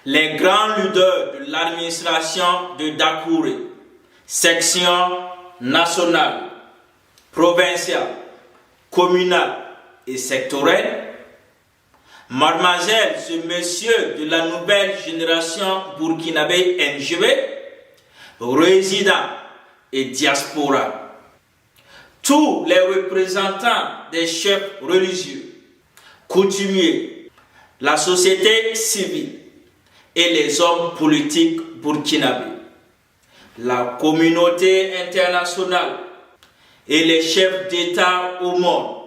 les grands leaders de l'administration de Dakouré, section nationale, provinciale, communale et sectorielle, mademoiselle, ce monsieur de la nouvelle génération burkinabé NGB, résidents et diaspora, tous les représentants des chefs religieux, coutumiers, la société civile et les hommes politiques burkinabés, la communauté internationale et les chefs d'État au monde.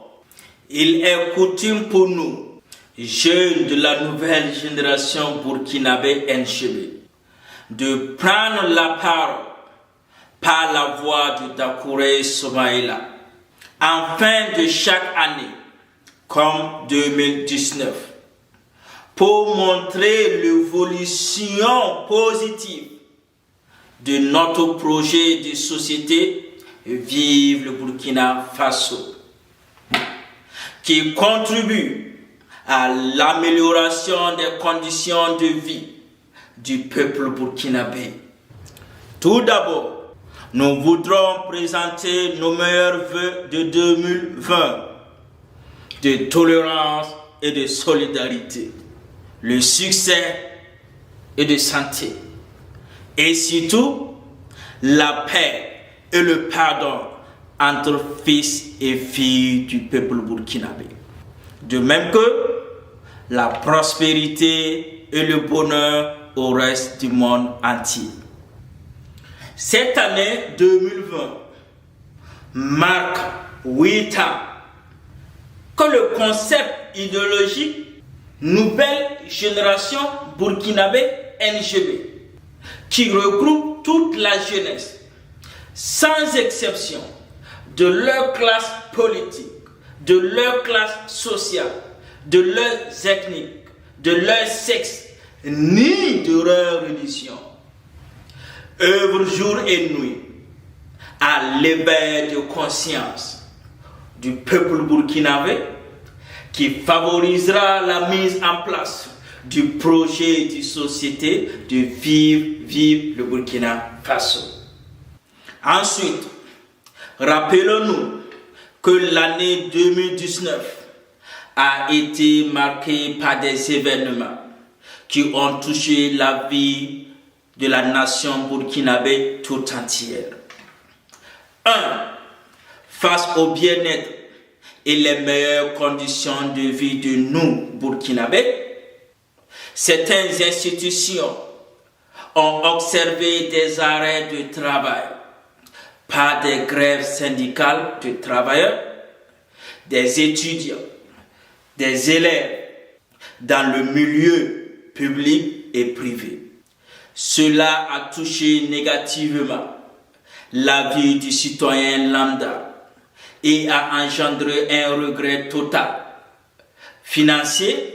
Il est coutume pour nous, jeunes de la nouvelle génération burkinabé NGB, de prendre la parole par la voix de Dakouré Soumaïla en fin de chaque année, comme 2019, pour montrer l'évolution positive de notre projet de société Vive le Burkina Faso, qui contribue à l'amélioration des conditions de vie du peuple burkinabé. Tout d'abord, nous voudrons présenter nos meilleurs vœux de 2020 de tolérance et de solidarité, le succès et de santé, et surtout la paix et le pardon entre fils et filles du peuple burkinabé. De même que la prospérité et le bonheur au reste du monde entier. Cette année 2020 marque 8 ans que le concept idéologique Nouvelle Génération Burkinabé NGB, qui regroupe toute la jeunesse, sans exception, de leur classe politique, de leur classe sociale, de leur ethnie, de leur sexe, ni de leur religion, œuvre jour et nuit à l'éveil de conscience du peuple burkinabé, qui favorisera la mise en place du projet de société de Vive le Burkina Faso. Ensuite, rappelons-nous que l'année 2019 a été marquée par des événements qui ont touché la vie de la nation burkinabé tout entière. 1. Face au bien-être et les meilleures conditions de vie de nous, burkinabés, certaines institutions ont observé des arrêts de travail par des grèves syndicales de travailleurs, des étudiants, des élèves dans le milieu public et privé. Cela a touché négativement la vie du citoyen lambda et a engendré un regret total financier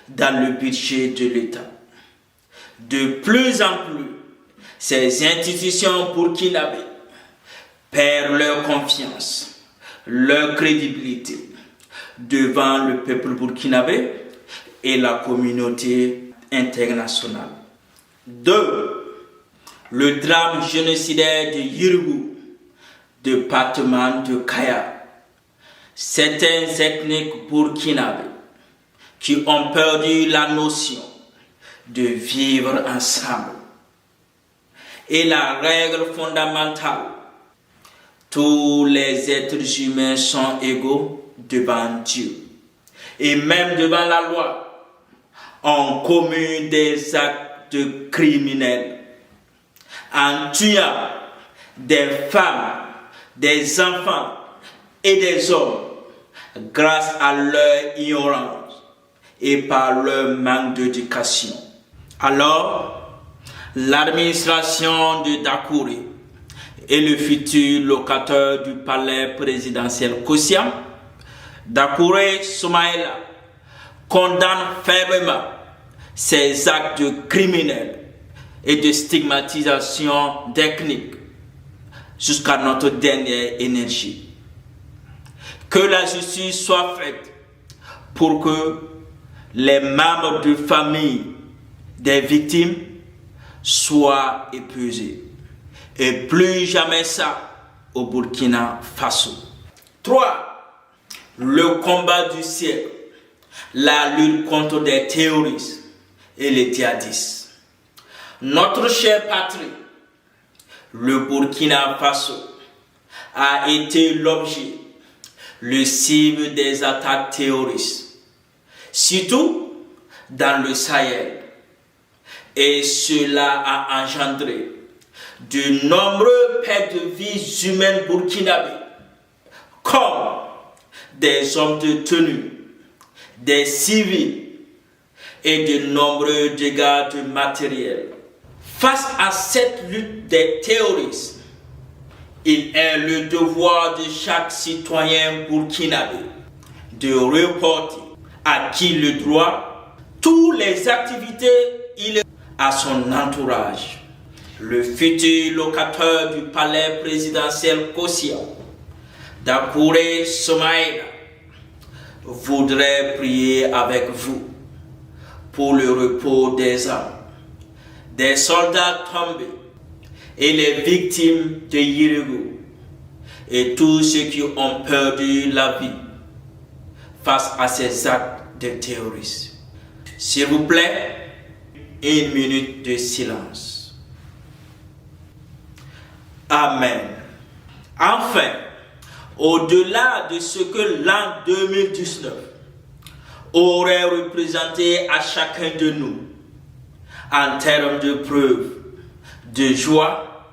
dans le budget de l'État. De plus en plus, ces institutions burkinabées perdent leur confiance, leur crédibilité devant le peuple burkinabé et la communauté internationale. 2. Le drame génocidaire de Yirgou, département de Kaya. Certains ethniques burkinabés qui ont perdu la notion de vivre ensemble et la règle fondamentale: tous les êtres humains sont égaux devant Dieu et même devant la loi, ont commis des actes criminels en tuant des femmes, des enfants et des hommes grâce à leur ignorance et par leur manque d'éducation. Alors, l'administration de Dakouré et le futur locataire du palais présidentiel Kossiam, Dakouré Soumaïla, condamne fermement ces actes criminels et de stigmatisation ethnique jusqu'à notre dernière énergie. Que la justice soit faite pour que les membres de famille des victimes soit épuisé. Et plus jamais ça au Burkina Faso. 3. Le combat du siècle. La lutte contre des terroristes et les djihadistes. Notre chère patrie, le Burkina Faso, a été l'objet, le cible des attaques terroristes, surtout dans le Sahel. Et cela a engendré de nombreux pertes de vies humaines burkinabés, comme des hommes de tenue, des civils et de nombreux dégâts de matériel. Face à cette lutte des terroristes, il est le devoir de chaque citoyen burkinabé de reporter à qui le droit toutes les activités illégales à son entourage. Le futur locataire du palais présidentiel Kossia, Dakouré Soumaïla, voudrait prier avec vous pour le repos des âmes, des soldats tombés et les victimes de Yirigou et tous ceux qui ont perdu la vie face à ces actes de terrorisme. S'il vous plaît, 1 minute de silence. Amen. Enfin, au-delà de ce que l'an 2019 aurait représenté à chacun de nous en termes de preuves, de joie,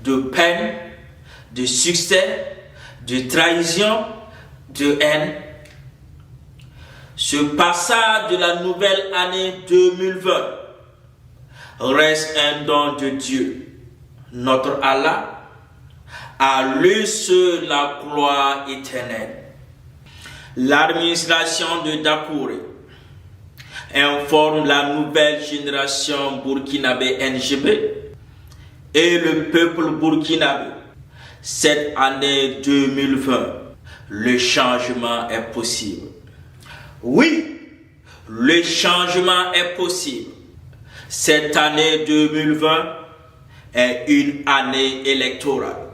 de peine, de succès, de trahison, de haine, ce passage de la nouvelle année 2020 reste un don de Dieu, notre Allah, à lui seul la gloire éternelle. L'administration de Dakouré informe la nouvelle génération burkinabé NGB et le peuple burkinabé. Cette année 2020, le changement est possible. Oui, le changement est possible. Cette année 2020 est une année électorale,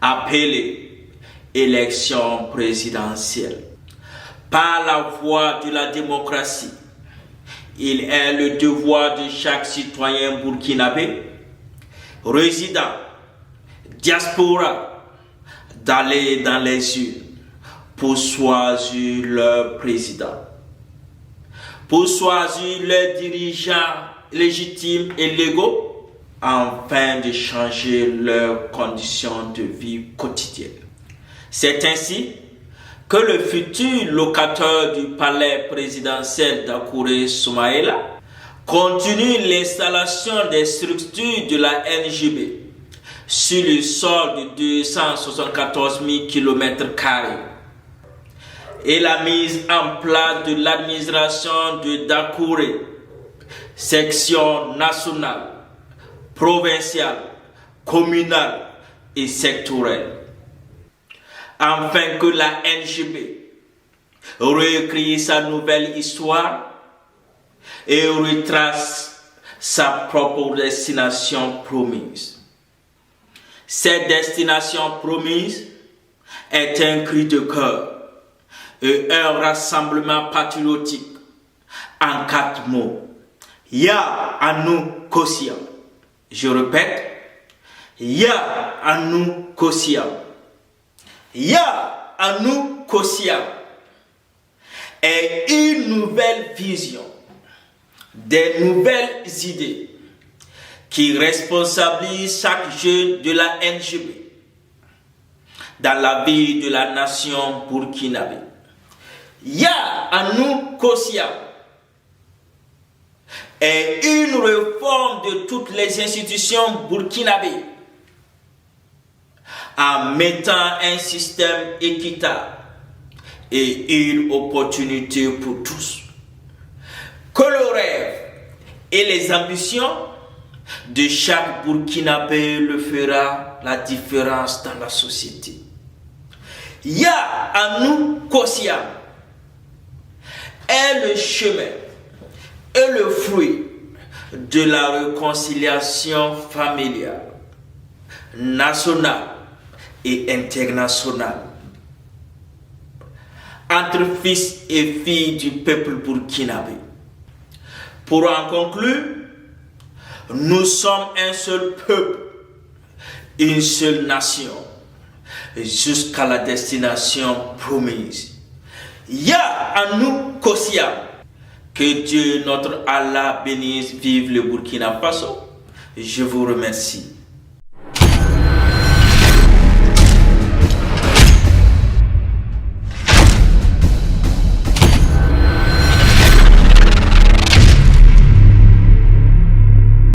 appelée élection présidentielle. Par la voie de la démocratie, il est le devoir de chaque citoyen burkinabé, résident, diaspora, d'aller dans les urnes pour choisir leur président, pour choisir leurs dirigeants légitimes et légaux, afin de changer leurs conditions de vie quotidiennes. C'est ainsi que le futur locataire du palais présidentiel Dakouré Soumaïla continue l'installation des structures de la NGB sur le sol de 274 000 km² et la mise en place de l'administration de Dakouré, section nationale, provinciale, communale et sectorielle, afin que la NGB réécrit sa nouvelle histoire et retrace sa propre destination promise. Cette destination promise est un cri de cœur et un rassemblement patriotique en 4 mots. Ya Anou Kossia. Je répète, Ya Anou Kossia. Ya Anou Kossia est une nouvelle vision, des nouvelles idées qui responsabilisent chaque jeune de la NGB dans la vie de la nation burkinabé. Ya Anou Kossia est une réforme de toutes les institutions burkinabées en mettant un système équitable et une opportunité pour tous. Que le rêve et les ambitions de chaque Burkinabé le fera la différence dans la société. Ya Anou Kossia est le chemin et le fruit de la réconciliation familiale, nationale et internationale entre fils et filles du peuple burkinabé. Pour en conclure, nous sommes un seul peuple, une seule nation, jusqu'à la destination promise. Ya Anou Kosia. Que Dieu notre Allah bénisse, vive le Burkina Faso. Je vous remercie.